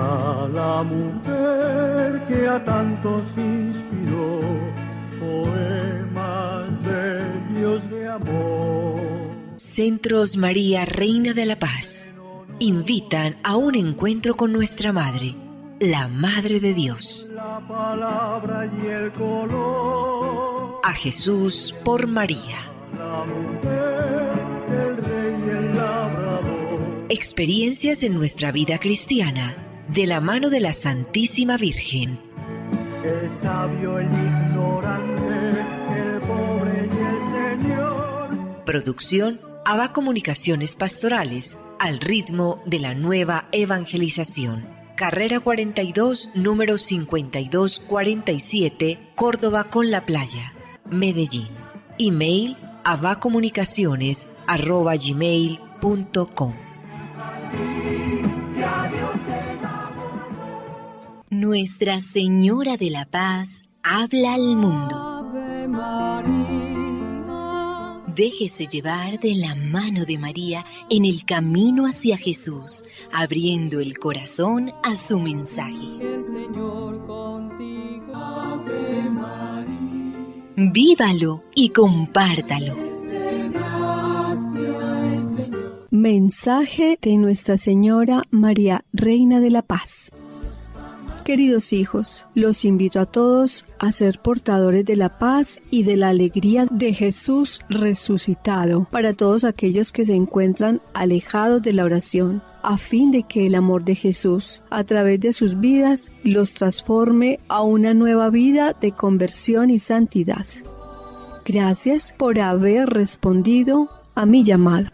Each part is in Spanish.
María, la mujer que a tantos inspiró poemas bellos de amor. Centros María, Reina de la Paz, invitan a un encuentro con nuestra Madre, la Madre de Dios. La palabra y el color. A Jesús por María. La mujer, el rey y el labrador. Experiencias en nuestra vida cristiana, de la mano de la Santísima Virgen. El sabio, el ignorante, el pobre y el Señor. Producción ABA Comunicaciones Pastorales, al ritmo de la nueva evangelización. Carrera 42, número 5247, Córdoba con la Playa, Medellín. Email abacomunicaciones@gmail.com. Nuestra Señora de la Paz habla al mundo. Déjese llevar de la mano de María en el camino hacia Jesús, abriendo el corazón a su mensaje. El Señor contigo, Ave María. Vívalo y compártalo. Mensaje de Nuestra Señora María, Reina de la Paz. Queridos hijos, los invito a todos a ser portadores de la paz y de la alegría de Jesús resucitado para todos aquellos que se encuentran alejados de la oración, a fin de que el amor de Jesús, a través de sus vidas, los transforme a una nueva vida de conversión y santidad. Gracias por haber respondido a mi llamado.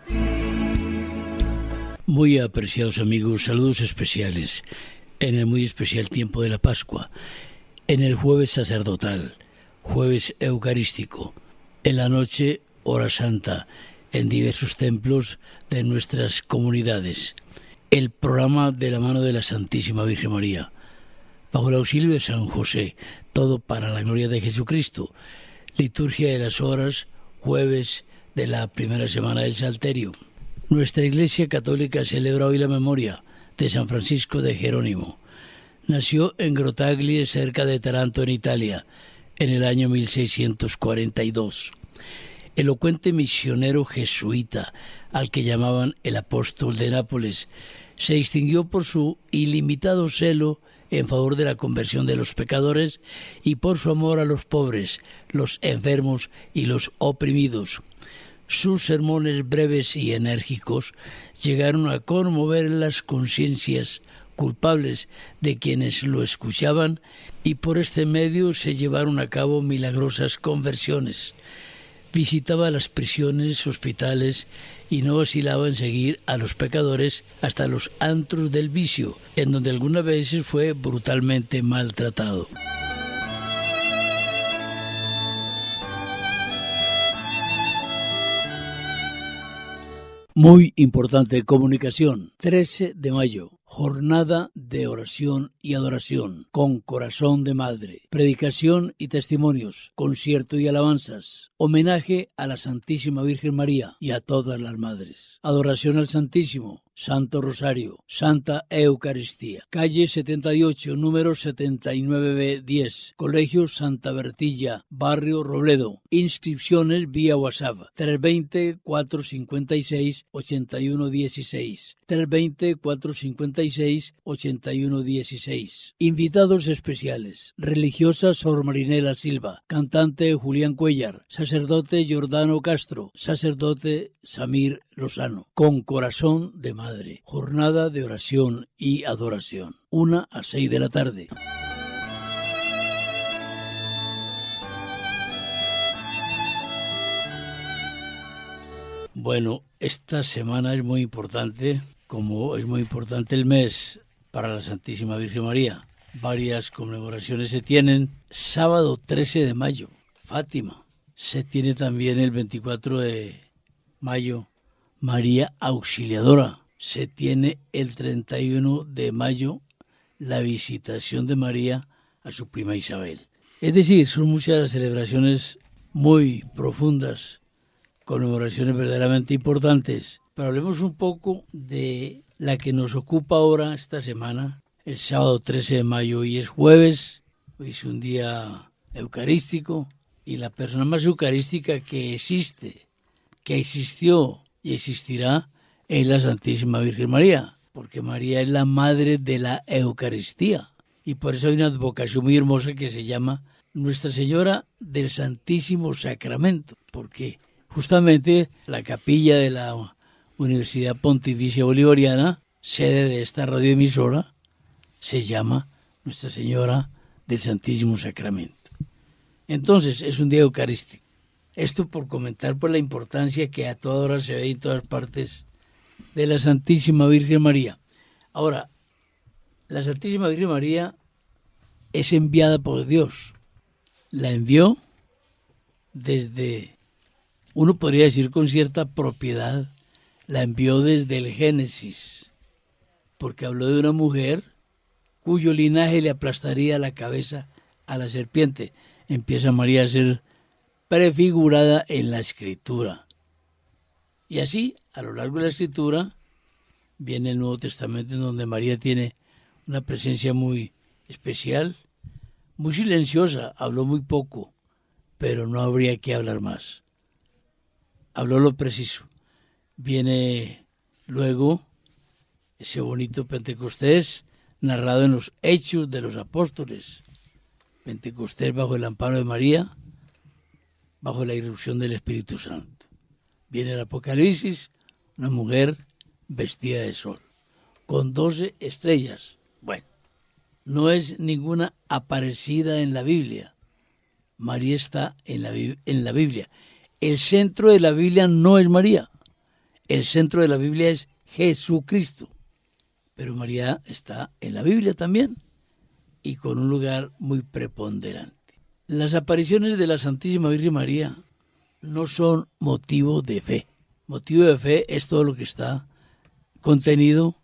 Muy apreciados amigos, saludos especiales en el muy especial tiempo de la Pascua, en el jueves sacerdotal, jueves eucarístico, en la noche hora santa, en diversos templos de nuestras comunidades. El programa de la mano de la Santísima Virgen María, bajo el auxilio de San José, todo para la gloria de Jesucristo. Liturgia de las horas, jueves de la primera semana del Salterio. Nuestra Iglesia Católica celebra hoy la memoria de San Francisco de Jerónimo. Nació en Grottaglie, cerca de Taranto, en Italia, en el año 1642. Elocuente misionero jesuita, al que llamaban el apóstol de Nápoles, se distinguió por su ilimitado celo en favor de la conversión de los pecadores y por su amor a los pobres, los enfermos y los oprimidos. Sus sermones breves y enérgicos llegaron a conmover las conciencias culpables de quienes lo escuchaban y por este medio se llevaron a cabo milagrosas conversiones. Visitaba las prisiones, hospitales y no vacilaba en seguir a los pecadores hasta los antros del vicio, en donde algunas veces fue brutalmente maltratado. Muy importante comunicación, 13 de mayo, jornada de oración y adoración, con corazón de madre, predicación y testimonios, concierto y alabanzas, homenaje a la Santísima Virgen María y a todas las madres, adoración al Santísimo, Santo Rosario, Santa Eucaristía. Calle 78, número 79B10, Colegio Santa Bertilla, Barrio Robledo. Inscripciones vía WhatsApp, 320-456-8116, 320-456-8116. Invitados especiales: religiosa Sor Marinela Silva, cantante Julián Cuellar, sacerdote Giordano Castro, sacerdote Samir Lozano. Con corazón de madre, jornada de oración y adoración, 1 a 6 de la tarde. Bueno, esta semana es muy importante, como es muy importante el mes para la Santísima Virgen María. Varias conmemoraciones se tienen. Sábado 13 de mayo, Fátima. Se tiene también el 24 de mayo, María Auxiliadora. Se tiene el 31 de mayo, la visitación de María a su prima Isabel. Es decir, son muchas las celebraciones muy profundas, conmemoraciones verdaderamente importantes. Pero hablemos un poco de la que nos ocupa ahora esta semana, el sábado 13 de mayo, hoy es jueves, hoy es un día eucarístico, y la persona más eucarística que existe, que existió y existirá, es la Santísima Virgen María, porque María es la madre de la Eucaristía, y por eso hay una advocación muy hermosa que se llama Nuestra Señora del Santísimo Sacramento, porque justamente la capilla de la Universidad Pontificia Bolivariana, sede de esta radioemisora, se llama Nuestra Señora del Santísimo Sacramento. Entonces, es un día eucarístico. Esto por comentar por la importancia que a toda hora se ve en todas partes de la Santísima Virgen María. Ahora, la Santísima Virgen María es enviada por Dios. La envió desde, uno podría decir con cierta propiedad, la envió desde el Génesis, porque habló de una mujer cuyo linaje le aplastaría la cabeza a la serpiente. Empieza María a ser prefigurada en la Escritura. Y así, a lo largo de la Escritura, viene el Nuevo Testamento, en donde María tiene una presencia muy especial, muy silenciosa, habló muy poco, pero no habría que hablar más. Habló lo preciso. Viene luego ese bonito Pentecostés, narrado en los Hechos de los Apóstoles. Pentecostés bajo el amparo de María, bajo la irrupción del Espíritu Santo. Viene el Apocalipsis, una mujer vestida de sol, con 12 estrellas. Bueno, no es ninguna aparecida en la Biblia. María está en la Biblia. El centro de la Biblia no es María. El centro de la Biblia es Jesucristo. Pero María está en la Biblia también y con un lugar muy preponderante. Las apariciones de la Santísima Virgen María no son motivo de fe. Motivo de fe es todo lo que está contenido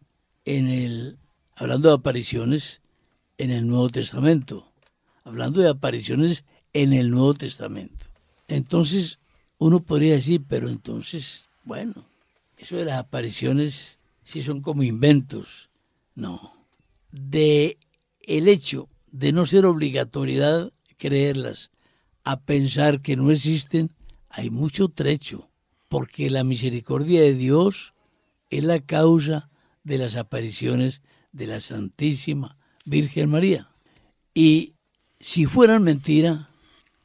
hablando de apariciones en el Nuevo Testamento. Hablando de apariciones en el Nuevo Testamento. Entonces, uno podría decir, pero entonces, bueno, eso de las apariciones sí son como inventos. No. De el hecho de no ser obligatoriedad creerlas a pensar que no existen, hay mucho trecho, porque la misericordia de Dios es la causa de las apariciones de la Santísima Virgen María. Y si fueran mentira,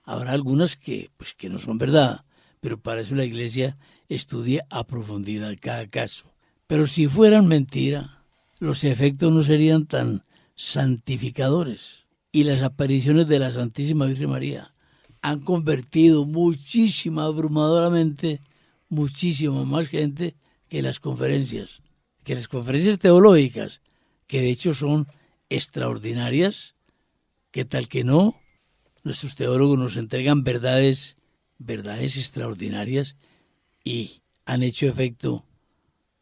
habrá algunas que no son verdad, pero para eso la Iglesia estudia a profundidad cada caso. Pero si fueran mentira, los efectos no serían tan santificadores. Y las apariciones de la Santísima Virgen María han convertido abrumadoramente, muchísima más gente que las conferencias teológicas, que de hecho son extraordinarias, que tal que no, nuestros teólogos nos entregan verdades extraordinarias y han hecho efecto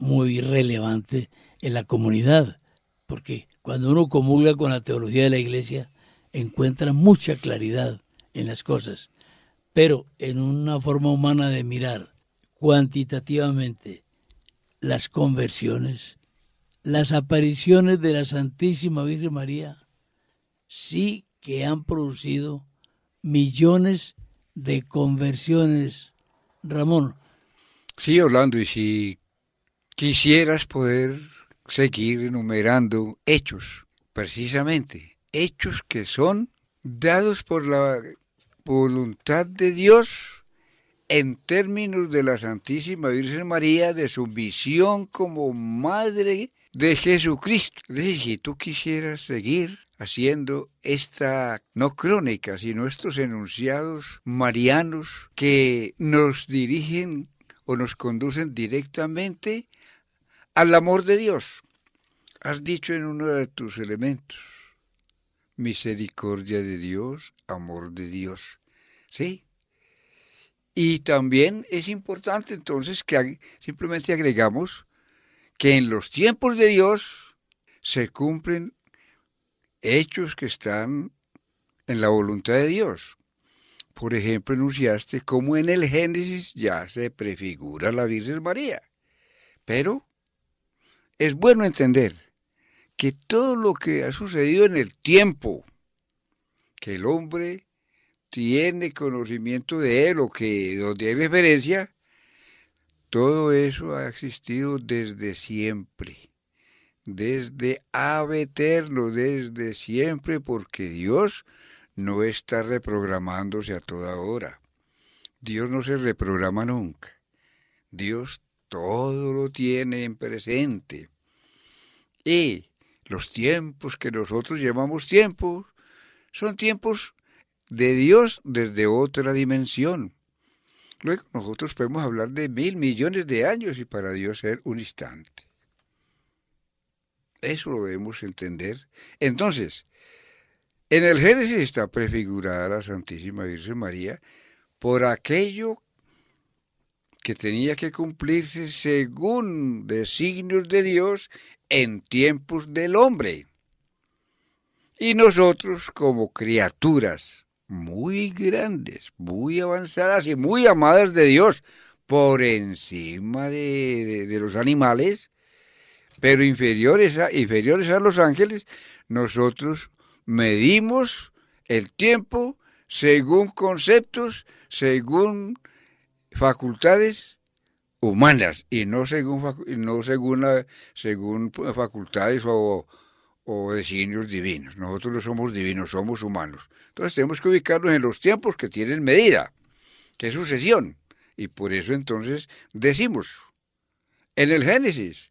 muy relevante en la comunidad, porque cuando uno comulga con la teología de la Iglesia encuentra mucha claridad en las cosas, pero en una forma humana de mirar cuantitativamente las conversiones, las apariciones de la Santísima Virgen María sí que han producido millones de conversiones. Ramón. Sí, Orlando, y si quisieras poder seguir enumerando hechos, precisamente, hechos que son dados por la voluntad de Dios en términos de la Santísima Virgen María, de su misión como Madre de Jesucristo. Es decir, si tú quisieras seguir haciendo esta, no crónica, sino estos enunciados marianos que nos dirigen o nos conducen directamente al amor de Dios. Has dicho en uno de tus elementos, misericordia de Dios, amor de Dios. ¿Sí? Y también es importante entonces que simplemente agregamos que en los tiempos de Dios se cumplen hechos que están en la voluntad de Dios. Por ejemplo, enunciaste cómo en el Génesis ya se prefigura la Virgen María. Pero es bueno entender que todo lo que ha sucedido en el tiempo, que el hombre tiene conocimiento de él o que donde hay referencia, todo eso ha existido desde siempre, desde ab eterno, desde siempre, porque Dios no está reprogramándose a toda hora. Dios no se reprograma nunca. Dios todo lo tiene en presente. Y los tiempos que nosotros llamamos tiempos son tiempos de Dios desde otra dimensión. Luego nosotros podemos hablar de 1.000 millones de años y para Dios ser un instante. Eso lo debemos entender. Entonces, en el Génesis está prefigurada la Santísima Virgen María por aquello que tenía que cumplirse según designios de Dios en tiempos del hombre. Y nosotros como criaturas muy grandes, muy avanzadas y muy amadas de Dios, por encima de los animales, pero inferiores a los ángeles, nosotros medimos el tiempo según conceptos, según facultades humanas y no según facultades o designios divinos. Nosotros no somos divinos, somos humanos. Entonces tenemos que ubicarnos en los tiempos que tienen medida, que es sucesión. Y por eso entonces decimos, en el Génesis,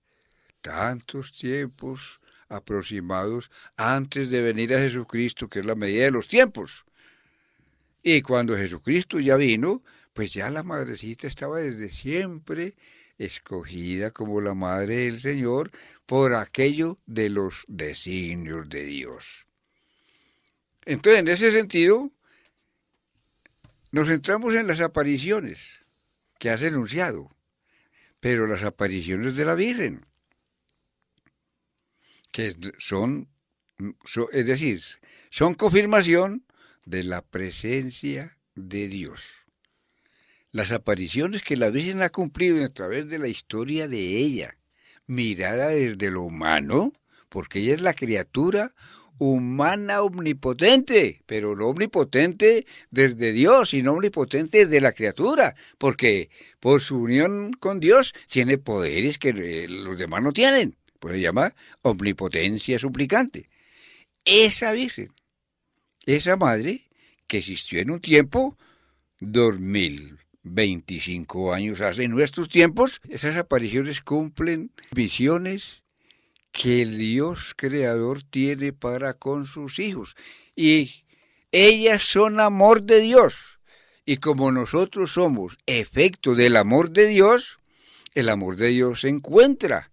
tantos tiempos aproximados antes de venir a Jesucristo, que es la medida de los tiempos. Y cuando Jesucristo ya vino, pues ya la madrecita estaba desde siempre escogida como la madre del Señor por aquello de los designios de Dios. Entonces, en ese sentido, nos centramos en las apariciones que has enunciado, pero las apariciones de la Virgen, que son confirmación de la presencia de Dios. Las apariciones que la Virgen ha cumplido a través de la historia de ella, mirada desde lo humano, porque ella es la criatura humana omnipotente, pero no omnipotente desde Dios, sino omnipotente desde la criatura, porque por su unión con Dios tiene poderes que los demás no tienen, pues se llama omnipotencia suplicante. Esa Virgen, esa madre que existió en un tiempo 2025 años hace en nuestros tiempos, esas apariciones cumplen misiones que el Dios creador tiene para con sus hijos. Y ellas son amor de Dios. Y como nosotros somos efecto del amor de Dios, el amor de Dios se encuentra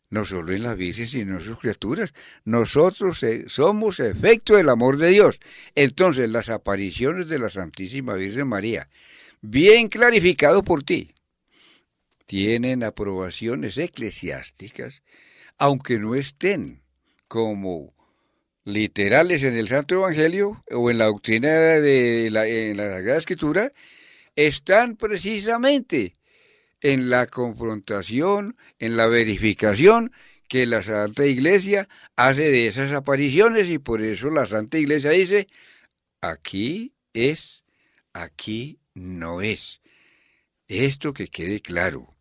no solo en la Virgen, sino en sus criaturas. Nosotros somos efecto del amor de Dios. Entonces, las apariciones de la Santísima Virgen María, bien clarificado por ti, tienen aprobaciones eclesiásticas, aunque no estén como literales en el Santo Evangelio o en la doctrina en la Sagrada Escritura, están precisamente en la confrontación, en la verificación que la Santa Iglesia hace de esas apariciones, y por eso la Santa Iglesia dice, aquí es, aquí no es. Esto que quede claro.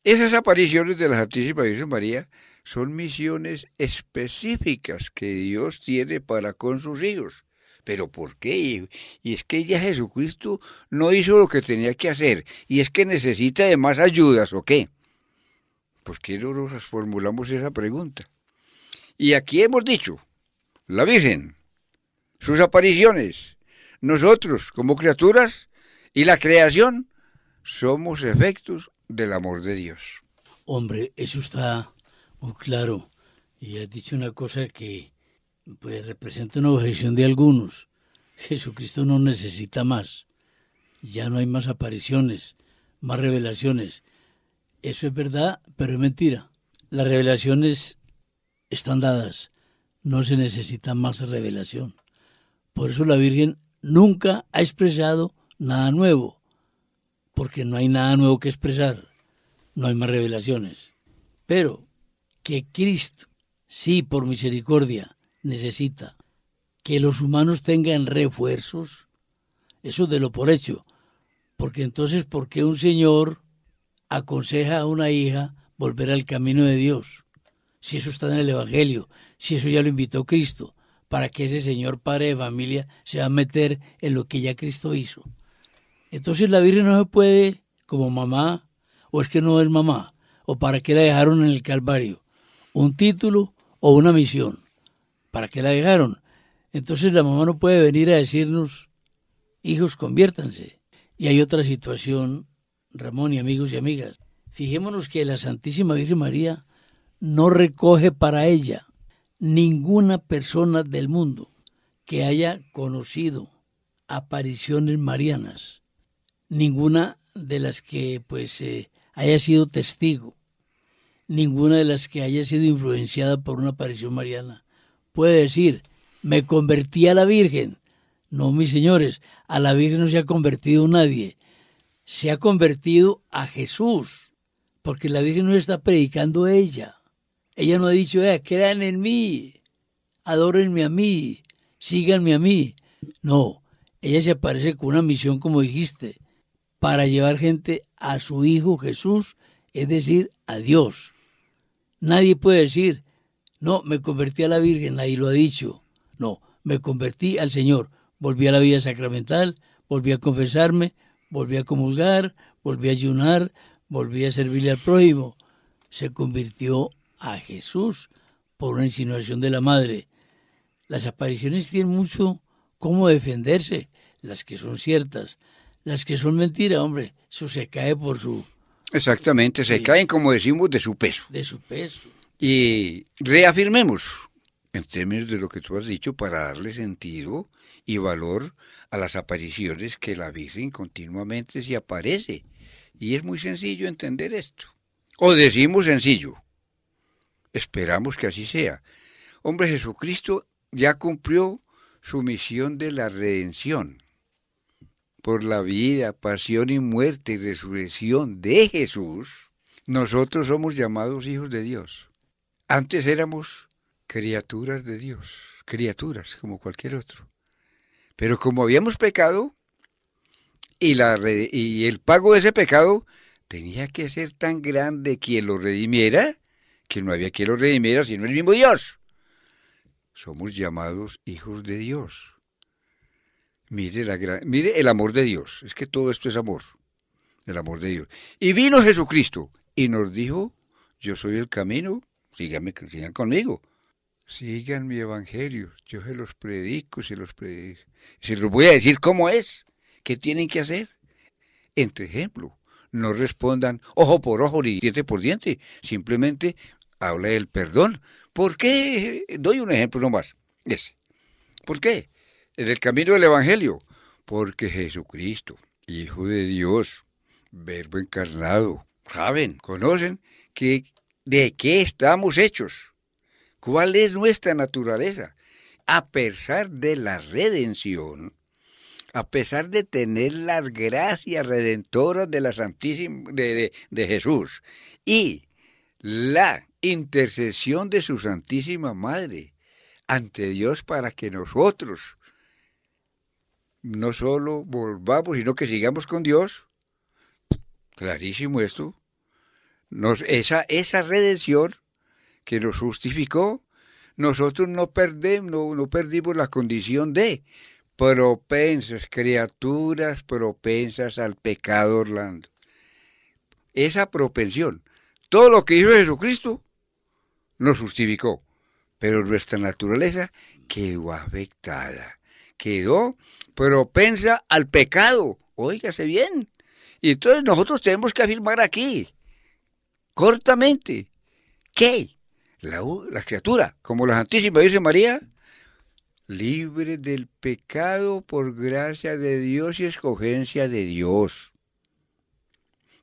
Esas apariciones de la Santísima Virgen María son misiones específicas que Dios tiene para con sus hijos. ¿Pero por qué? Y es que ya Jesucristo no hizo lo que tenía que hacer, y es que necesita de más ayudas, ¿o qué? ¿Por qué no nos formulamos esa pregunta? Y aquí hemos dicho, la Virgen, sus apariciones, nosotros como criaturas y la creación, somos efectos del amor de Dios. Hombre, eso está muy claro. Y has dicho una cosa que pues representa una objeción de algunos. Jesucristo no necesita más. Ya no hay más apariciones, más revelaciones. Eso es verdad, pero es mentira. Las revelaciones están dadas. No se necesita más revelación. Por eso la Virgen nunca ha expresado nada nuevo. Porque no hay nada nuevo que expresar. No hay más revelaciones. Pero que Cristo sí, por misericordia, necesita que los humanos tengan refuerzos, eso de lo por hecho, porque entonces, ¿por qué un señor aconseja a una hija volver al camino de Dios? Si eso está en el Evangelio, si eso ya lo invitó Cristo, ¿para qué ese señor padre de familia se va a meter en lo que ya Cristo hizo? Entonces la Virgen no se puede, como mamá, o es que no es mamá, o para qué la dejaron en el Calvario, un título o una misión, ¿para qué la dejaron? Entonces la mamá no puede venir a decirnos, hijos, conviértanse. Y hay otra situación, Ramón y amigos y amigas. Fijémonos que la Santísima Virgen María no recoge para ella ninguna persona del mundo que haya conocido apariciones marianas, ninguna de las que haya sido testigo, ninguna de las que haya sido influenciada por una aparición mariana puede decir, me convertí a la Virgen. No, mis señores, a la Virgen no se ha convertido nadie, se ha convertido a Jesús, porque la Virgen no está predicando ella. Ella no ha dicho, crean en mí, adórenme a mí, síganme a mí. No, ella se aparece con una misión, como dijiste, para llevar gente a su Hijo Jesús, es decir, a Dios. Nadie puede decir, no, me convertí a la Virgen, nadie lo ha dicho. No, me convertí al Señor, volví a la vida sacramental, volví a confesarme, volví a comulgar, volví a ayunar, volví a servirle al prójimo. Se convirtió a Jesús por una insinuación de la madre. Las apariciones tienen mucho cómo defenderse, las que son ciertas, las que son mentiras, hombre, eso se cae por su... Exactamente, se caen, como decimos, de su peso. De su peso. Y reafirmemos, en términos de lo que tú has dicho, para darle sentido y valor a las apariciones que la Virgen continuamente se aparece. Y es muy sencillo entender esto. O decimos sencillo. Esperamos que así sea. Hombre, Jesucristo ya cumplió su misión de la redención. Por la vida, pasión y muerte y resurrección de Jesús, nosotros somos llamados hijos de Dios. Antes éramos criaturas de Dios, criaturas como cualquier otro. Pero como habíamos pecado, y el pago de ese pecado tenía que ser tan grande quien lo redimiera, que no había quien lo redimiera sino el mismo Dios. Somos llamados hijos de Dios. Mire el amor de Dios, es que todo esto es amor, el amor de Dios. Y vino Jesucristo y nos dijo, yo soy el camino, sigan conmigo, sigan mi evangelio, yo se los predico, se los voy a decir cómo es, qué tienen que hacer. Entre ejemplo, no respondan ojo por ojo ni diente por diente, simplemente habla del perdón. ¿Por qué? Doy un ejemplo nomás, ese. ¿Por qué? En el camino del Evangelio, porque Jesucristo, Hijo de Dios, Verbo encarnado, saben, conocen de qué estamos hechos, cuál es nuestra naturaleza. A pesar de la redención, a pesar de tener las gracias redentoras de la Santísima de Jesús y la intercesión de su Santísima Madre ante Dios para que nosotros no solo volvamos, sino que sigamos con Dios. Clarísimo esto. Esa redención que nos justificó, nosotros no perdimos la condición de propensas, criaturas propensas al pecado, Orlando. Esa propensión, todo lo que hizo Jesucristo, nos justificó, pero nuestra naturaleza quedó afectada, quedó propensa al pecado, óigase bien. Y entonces nosotros tenemos que afirmar aquí, cortamente, que la criatura, como la Santísima Virgen María, libre del pecado por gracia de Dios y escogencia de Dios.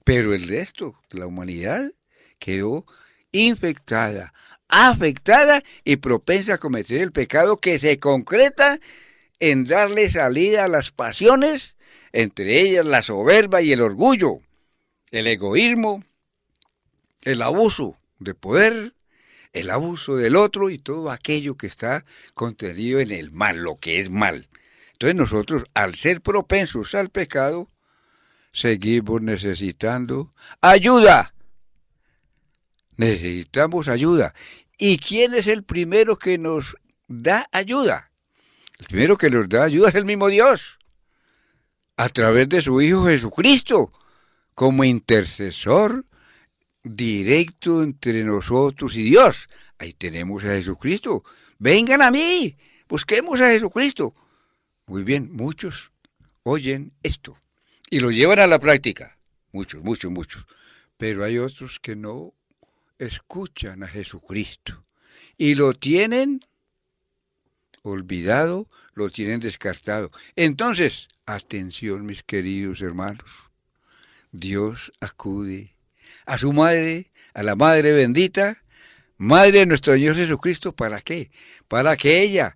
Pero el resto de la humanidad quedó infectada, afectada y propensa a cometer el pecado que se concreta en darle salida a las pasiones, entre ellas la soberbia y el orgullo, el egoísmo, el abuso de poder, el abuso del otro y todo aquello que está contenido en el mal, lo que es mal. Entonces nosotros, al ser propensos al pecado, seguimos necesitando ayuda. Necesitamos ayuda. ¿Y quién es el primero que nos da ayuda? El primero que nos da ayuda es el mismo Dios, a través de su Hijo Jesucristo, como intercesor directo entre nosotros y Dios. Ahí tenemos a Jesucristo. Vengan a mí, busquemos a Jesucristo. Muy bien, muchos oyen esto y lo llevan a la práctica. Muchos. Pero hay otros que no escuchan a Jesucristo y lo tienen olvidado, lo tienen descartado. Entonces, atención, mis queridos hermanos. Dios acude a su madre, a la Madre bendita, Madre de nuestro Señor Jesucristo, ¿para qué? Para que ella,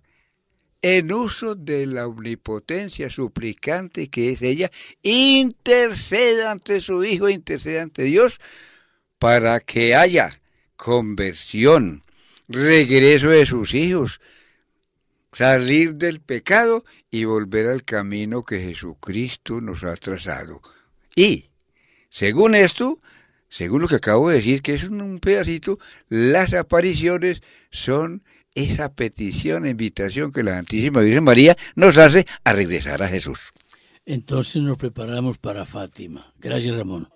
en uso de la omnipotencia suplicante que es ella, interceda ante su Hijo, interceda ante Dios, para que haya conversión, regreso de sus hijos, salir del pecado y volver al camino que Jesucristo nos ha trazado. Y, según esto, según lo que acabo de decir, que es un pedacito, las apariciones son esa petición, invitación que la Santísima Virgen María nos hace a regresar a Jesús. Entonces nos preparamos para Fátima. Gracias, Ramón.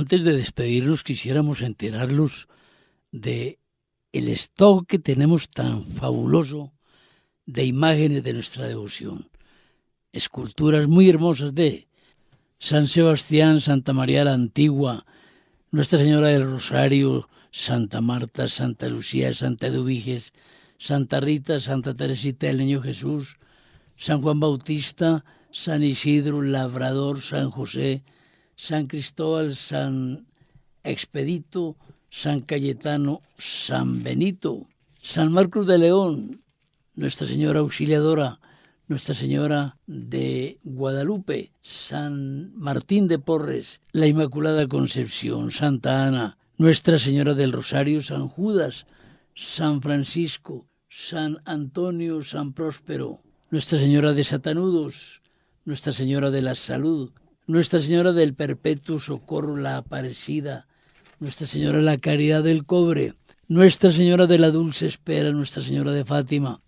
Antes de despedirnos, quisiéramos enterarlos de el stock que tenemos tan fabuloso de imágenes de nuestra devoción. Esculturas muy hermosas de San Sebastián, Santa María la Antigua, Nuestra Señora del Rosario, Santa Marta, Santa Lucía, Santa Eduviges, Santa Rita, Santa Teresita del Niño Jesús, San Juan Bautista, San Isidro, Labrador, San José, San Cristóbal, San Expedito, San Cayetano, San Benito, San Marcos de León, Nuestra Señora Auxiliadora, Nuestra Señora de Guadalupe, San Martín de Porres, la Inmaculada Concepción, Santa Ana, Nuestra Señora del Rosario, San Judas, San Francisco, San Antonio, San Próspero, Nuestra Señora de Satanudos, Nuestra Señora de la Salud, Nuestra Señora del Perpetuo Socorro, la Aparecida, Nuestra Señora de la Caridad del Cobre, Nuestra Señora de la Dulce Espera, Nuestra Señora de Fátima,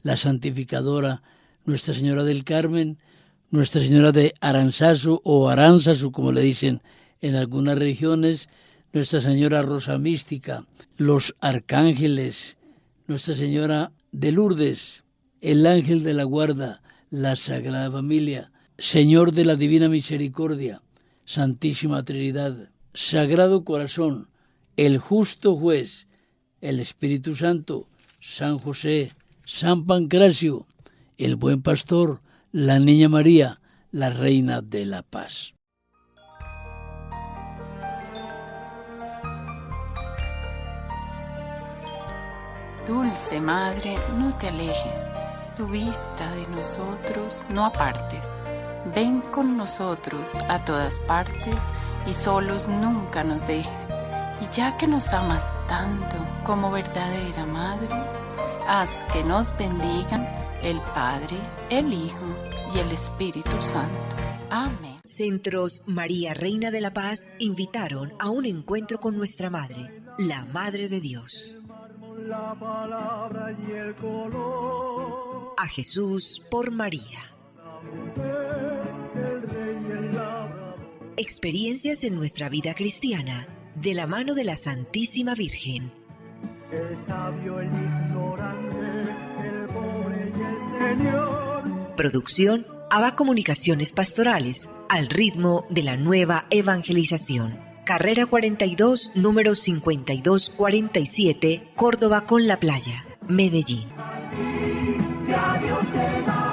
la Santificadora, Nuestra Señora del Carmen, Nuestra Señora de Aranzazu o Aránzazu, como le dicen en algunas regiones, Nuestra Señora Rosa Mística, los arcángeles, Nuestra Señora de Lourdes, el Ángel de la Guarda, la Sagrada Familia, Señor de la Divina Misericordia, Santísima Trinidad, Sagrado Corazón, el Justo Juez, el Espíritu Santo, San José, San Pancracio, el Buen Pastor, la Niña María, la Reina de la Paz. Dulce Madre, no te alejes, tu vista de nosotros no apartes. Ven con nosotros a todas partes y solos nunca nos dejes. Y ya que nos amas tanto como verdadera Madre, haz que nos bendigan el Padre, el Hijo y el Espíritu Santo. Amén. Centros María Reina de la Paz invitaron a un encuentro con nuestra Madre, la Madre de Dios. La palabra y el color. A Jesús por María. La mujer, el rey y el labrador. Experiencias en nuestra vida cristiana, de la mano de la Santísima Virgen. El sabio, el ignorante, el pobre y el Señor. Producción ABA Comunicaciones Pastorales, al ritmo de la nueva evangelización. Carrera 42, número 5247, Córdoba con la Playa, Medellín. Ya Dios se va.